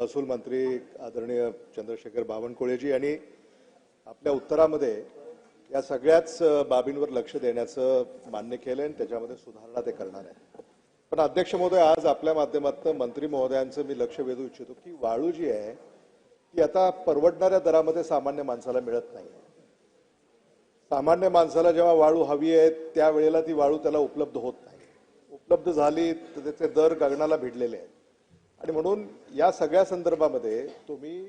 महसूल मंत्री आदरणीय चंद्रशेखर बावनकुळेजी यांनी आपल्या उत्तरामध्ये या सगळ्याच बाबींवर लक्ष देण्याचं मान्य केलं आणि त्याच्यामध्ये सुधारणा ते करणार आहे। पण अध्यक्ष महोदय, आज आपल्या माध्यमातून मंत्री महोदयांचं मी लक्ष वेधू इच्छितो की वाळू जी आहे ती आता परवडणाऱ्या दरामध्ये सामान्य माणसाला मिळत नाही। सामान्य माणसाला जेव्हा वाळू हवी आहे त्यावेळेला ती वाळू त्याला उपलब्ध होत नाही। उपलब्ध झाली तर त्याचे दर गगनाला भिडलेले आहेत आणि म्हणून या सगळ्या संदर्भामध्ये तुम्ही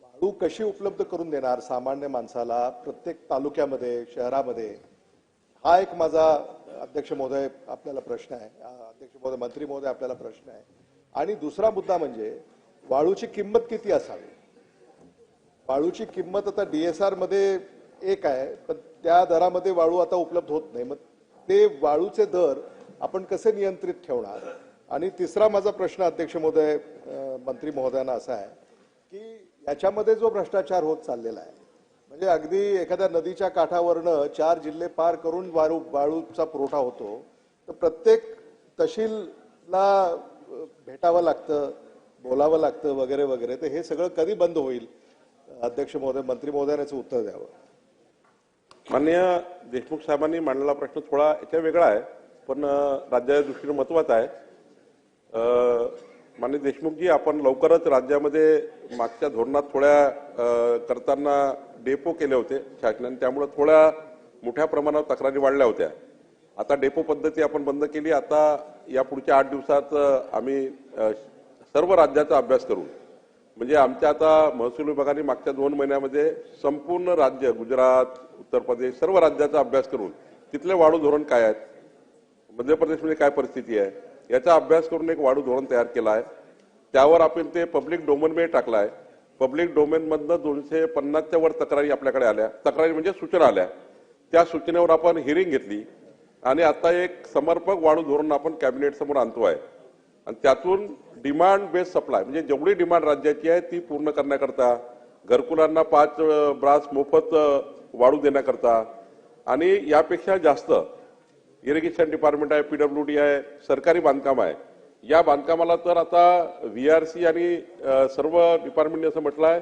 वाळू कशी उपलब्ध करून देणार सामान्य माणसाला प्रत्येक तालुक्यामध्ये शहरामध्ये, हा एक माझा अध्यक्ष महोदय आपल्याला प्रश्न आहे। अध्यक्ष महोदय, मंत्री महोदय आपल्याला प्रश्न आहे। आणि दुसरा मुद्दा म्हणजे वाळूची किंमत किती असावी। वाळूची किंमत आता डीएसआर मध्ये एक आहे, पण त्या दरामध्ये वाळू आता उपलब्ध होत नाही। मग ते वाळूचे दर आपण कसे नियंत्रित ठेवणार। आणि तिसरा माझा प्रश्न अध्यक्ष महोदय मंत्री महोदयांना असा आहे की याच्यामध्ये जो भ्रष्टाचार होत चाललेला आहे, म्हणजे अगदी एखाद्या नदीच्या काठावरनं 4 जिल्हे पार करून वाळूचा पुरवठा होतो, तर प्रत्येक तहसीलला भेटावं लागतं, बोलावं लागतं वगैरे वगैरे। तर हे सगळं कधी बंद होईल अध्यक्ष महोदय, मंत्री महोदयाचं उत्तर द्यावं। माननीय देशमुख साहेबांनी मांडलेला प्रश्न थोडा याच्या वेगळा आहे, पण राज्याच्या दृष्टीने महत्त्वाचा आहे। माननीय देशमुखजी, आपण लवकरच राज्यामध्ये मागच्या धोरणात थोड्या करताना डेपो केले होते शासनाने, त्यामुळे थोड्या मोठ्या प्रमाणावर तक्रारी वाढल्या होत्या। आता डेपो पद्धती आपण बंद केली। आता या पुढच्या 8 दिवसात आम्ही सर्व राज्याचा अभ्यास करू, म्हणजे आमच्या आता महसूल विभागाने मागच्या 2 महिन्यामध्ये संपूर्ण राज्य गुजरात, उत्तर प्रदेश सर्व राज्याचा अभ्यास करून तिथले वाळू धोरण काय आहेत, मध्य प्रदेशमध्ये काय परिस्थिती आहे याचा अभ्यास करून एक वाळू धोरण तयार केला आहे। त्यावर आपण ते पब्लिक डोमेनमध्ये टाकलं आहे। पब्लिक डोमेनमधनं 250च्या वर तक्रारी आपल्याकडे आल्या, तक्रारी म्हणजे सूचना आल्या। त्या सूचनेवर आपण हिअरिंग घेतली आणि आता एक समर्पक वाळू धोरण आपण कॅबिनेट समोर आणतो आहे। आणि त्यातून डिमांड बेस्ड सप्लाय, म्हणजे जेवढी डिमांड राज्याची आहे ती पूर्ण करण्याकरता, घरकुलांना 5 ब्रास मोफत वाळू देण्याकरता आणि यापेक्षा जास्त इरिगेशन डिपार्टमेंट आहे, पीडब्ल्यूडी आहे, सरकारी बांधकाम आहे, या बांधकामाला तर आता व्हीआरसी आणि सर्व डिपार्टमेंटने असं म्हटलं आहे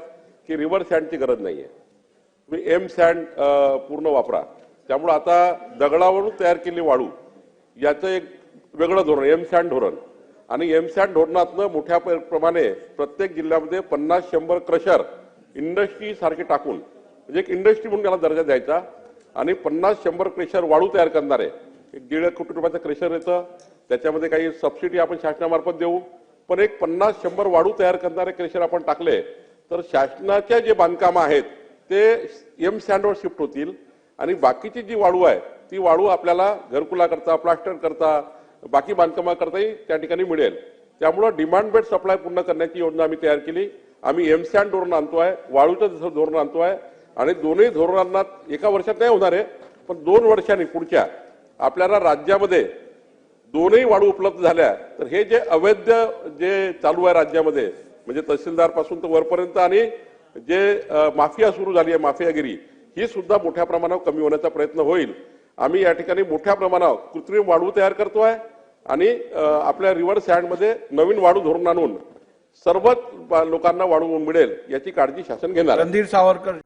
की रिव्हर सँडची गरज नाही आहे, तुम्ही एम सँड पूर्ण वापरा। त्यामुळे आता दगडावरून तयार केलेली वाळू याचं एक वेगळं धोरण, एम सँड धोरण, आणि एम सँड धोरणातनं मोठ्या प्रमाणे प्रत्येक जिल्ह्यामध्ये 50-100 क्रशर इंडस्ट्री सारखे टाकून, म्हणजे एक इंडस्ट्री म्हणून त्याला दर्जा द्यायचा आणि 50-100 क्रशर वाळू तयार करणारे, 1.5 कोटी रुपयाचं क्रेशर येतं, त्याच्यामध्ये काही सबसिडी आपण शासनामार्फत देऊ, पण एक 50-100 वाळू तयार करणारे क्रेशर आपण टाकले तर शासनाच्या जे बांधकामं आहेत ते एम सँडवर शिफ्ट होतील आणि बाकीची जी वाळू आहे ती वाळू आपल्याला घरकुलाकरता, प्लास्टर करता, बाकी बांधकामाकरताही त्या ठिकाणी मिळेल। त्यामुळे डिमांड बेस्ड सप्लाय पूर्ण करण्याची योजना आम्ही तयार केली। आम्ही एम सँड धोरण आणतोय, वाळूचं धोरण आणतोय आणि दोन्ही धोरणांना एका वर्षात नाही होणार आहे, पण 2 वर्षांनी पुढच्या आपल्याला राज्यामध्ये दोन्ही वाळू उपलब्ध झाल्या तर हे जे अवैध जे चालू आहे राज्यामध्ये, म्हणजे तहसीलदार पासून तर वरपर्यंत, आणि जे माफिया सुरू झाली आहे, माफियागिरी, ही सुद्धा मोठ्या प्रमाणावर कमी होण्याचा प्रयत्न होईल। आम्ही या ठिकाणी मोठ्या प्रमाणावर कृत्रिम वाळू तयार करतोय आणि आपल्या रिव्हर सँडमध्ये नवीन वाळू धोरण आणून सर्वच लोकांना वाळू मिळेल याची काळजी शासन घेणार आहे। रणधीर सावरकर।